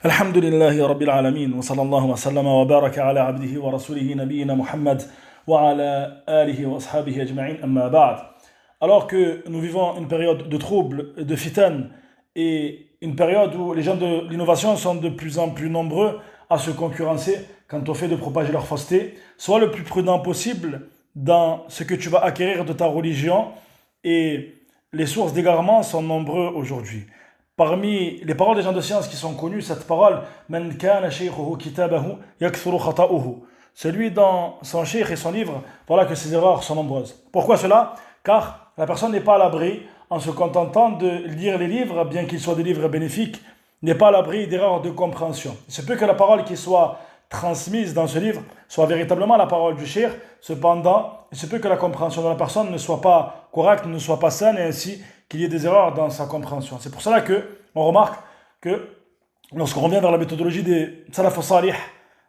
الحمد لله رب العالمين وصلى الله وسلم وبارك على عبده ورسوله نبينا Muhammad وعلى آله وأصحابه أجمعين أما بعد. Alors que nous vivons une période de troubles, de fitan, et une période où les gens de l'innovation sont de plus en plus nombreux à se concurrencer quant au fait de propager leur fausseté, sois le plus prudent possible dans ce que tu vas acquérir de ta religion, et les sources d'égarement sont nombreuses aujourd'hui. Parmi les paroles des gens de science qui sont connues, cette parole, Man kana shaykhuhu kitabahu yakthuru khata'uhu. Celui dans son cheikh et son livre, voilà que ses erreurs sont nombreuses. Pourquoi cela? Car la personne n'est pas à l'abri, en se contentant de lire les livres, bien qu'ils soient des livres bénéfiques, n'est pas à l'abri d'erreurs de compréhension. Il se peut que la parole qui soit transmise dans ce livre soit véritablement la parole du cheikh, cependant, il se peut que la compréhension de la personne ne soit pas correcte, ne soit pas saine, et ainsi qu'il y ait des erreurs dans sa compréhension. C'est pour cela qu'on remarque que lorsqu'on revient vers la méthodologie des salaf salih,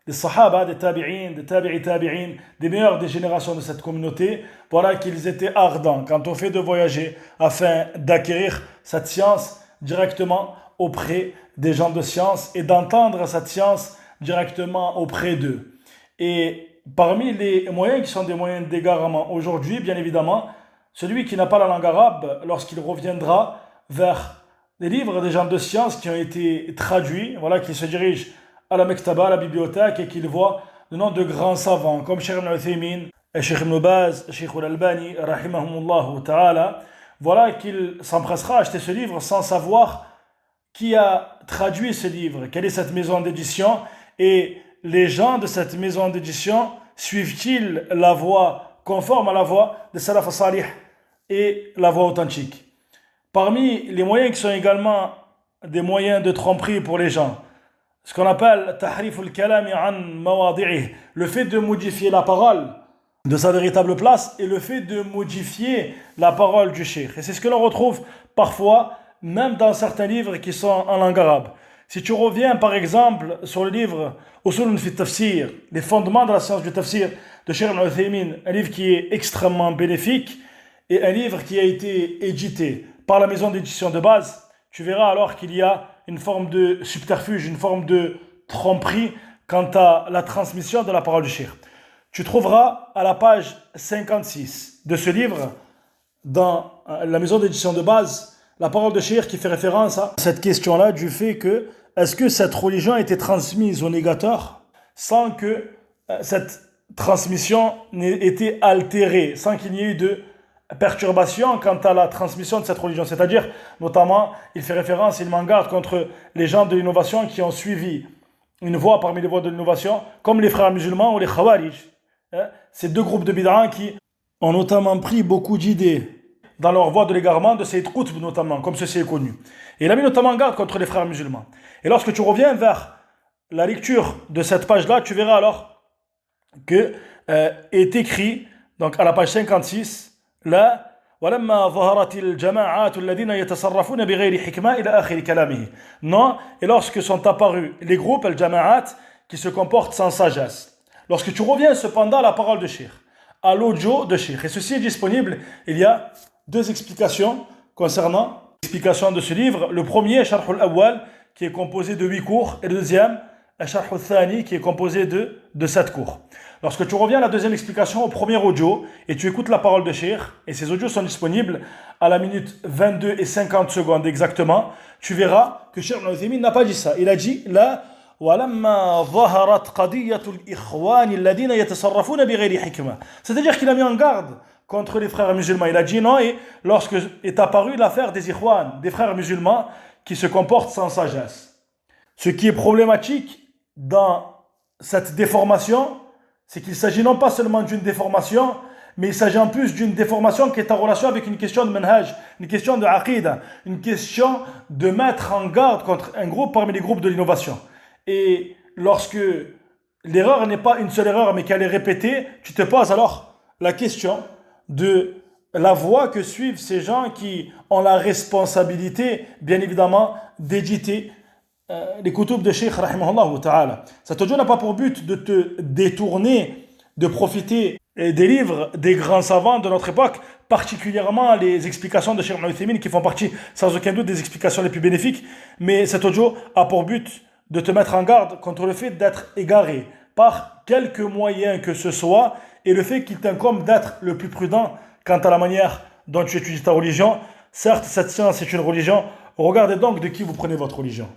des sahaba, des tabi'in, des tabi'i tabi'in, des meilleurs des générations de cette communauté, voilà qu'ils étaient ardents quand on fait de voyager afin d'acquérir cette science directement auprès des gens de science et d'entendre cette science directement auprès d'eux. Et parmi les moyens qui sont des moyens d'égarement aujourd'hui, bien évidemment, celui qui n'a pas la langue arabe, lorsqu'il reviendra vers les livres des gens de science qui ont été traduits, voilà, qui se dirige à la mektaba, à la bibliothèque, et qu'il voit le nom de grands savants, comme Cheikh Ibn Uthaymin, Cheikh Ibn Baz, Cheikh Al-Albani, rahimahumullah ta'ala, voilà qu'il s'empressera à acheter ce livre sans savoir qui a traduit ce livre, quelle est cette maison d'édition, et les gens de cette maison d'édition suivent-ils la voie conforme à la voie des salaf salih et la voie authentique. Parmi les moyens qui sont également des moyens de tromperie pour les gens, ce qu'on appelle tahrif al-kalami an mawadi'ih, le fait de modifier la parole de sa véritable place et le fait de modifier la parole du cheikh. Et c'est ce que l'on retrouve parfois même dans certains livres qui sont en langue arabe. Si tu reviens par exemple sur le livre Usulun fi tafsir, les fondements de la science du tafsir de Cheikh Ibn Uthaymin, un livre qui est extrêmement bénéfique et un livre qui a été édité par la maison d'édition de base, tu verras alors qu'il y a une forme de subterfuge, une forme de tromperie quant à la transmission de la parole du cheikh. Tu trouveras à la page 56 de ce livre, dans la maison d'édition de base, la parole de cheikh qui fait référence à cette question-là du fait que est-ce que cette religion a été transmise au négateur sans que cette transmission n'ait été altérée, sans qu'il n'y ait eu de perturbation quant à la transmission de cette religion. C'est-à-dire, notamment, il fait référence, il m'en garde contre les gens de l'innovation qui ont suivi une voie parmi les voies de l'innovation, comme les frères musulmans ou les khawarij. Ces deux groupes de bid'ah qui ont notamment pris beaucoup d'idées dans leur voie de l'égarement de Sayyid Qutb notamment, comme ceci est connu. Et il a mis notamment en garde contre les frères musulmans. Et lorsque tu reviens vers la lecture de cette page-là, tu verras alors que est écrit, donc à la page 56, là, ولما ظهرت الجماعات الذين يتصرفون بغير حكمة إلى آخر كلامه. Non, et lorsque sont apparus les groupes, al-jama'at, qui se comportent sans sagesse. Lorsque tu reviens cependant à la parole de Cheikh, à l'audio de Cheikh, et ceci est disponible, il y a deux explications concernant l'explication de ce livre. Le premier, Sharh al-Awwal, qui est composé de 8 cours, et le deuxième, Sharh al-Thani, qui est composé de 7 cours. Lorsque tu reviens à la deuxième explication, au premier audio, et tu écoutes la parole de Cheikh, et ces audios sont disponibles à la minute 22 et 50 secondes exactement, tu verras que Cheikh Ibn Uthaymin n'a pas dit ça. Il a dit, là, وَلَمَّا ظَهَرَتْ قَضِيَّةُ الْإِخْوَانِ الَّذِينَ يَتَصَرَّفُونَ بِغَيْرِ حِكْمَةٍ. C'est-à-dire qu'il a mis en garde contre les frères musulmans. Il a dit non, et lorsque est apparue l'affaire des ikhwan, des frères musulmans qui se comportent sans sagesse. Ce qui est problématique dans cette déformation, c'est qu'il s'agit non pas seulement d'une déformation, mais il s'agit en plus d'une déformation qui est en relation avec une question de manhaj, une question de aqida, une question de mettre en garde contre un groupe parmi les groupes de l'innovation. Et lorsque l'erreur n'est pas une seule erreur, mais qu'elle est répétée, tu te poses alors la question de la voie que suivent ces gens qui ont la responsabilité, bien évidemment, d'éditer les kutub de Cheikh rahimahullah ta'ala. Cet audio n'a pas pour but de te détourner, de profiter des livres des grands savants de notre époque, particulièrement les explications de Cheikh Ibn Uthaymin qui font partie sans aucun doute des explications les plus bénéfiques, mais cet audio a pour but de te mettre en garde contre le fait d'être égaré par quelque moyen que ce soit et le fait qu'il t'incombe d'être le plus prudent quant à la manière dont tu étudies ta religion. Certes, cette science est une religion. Regardez donc de qui vous prenez votre religion.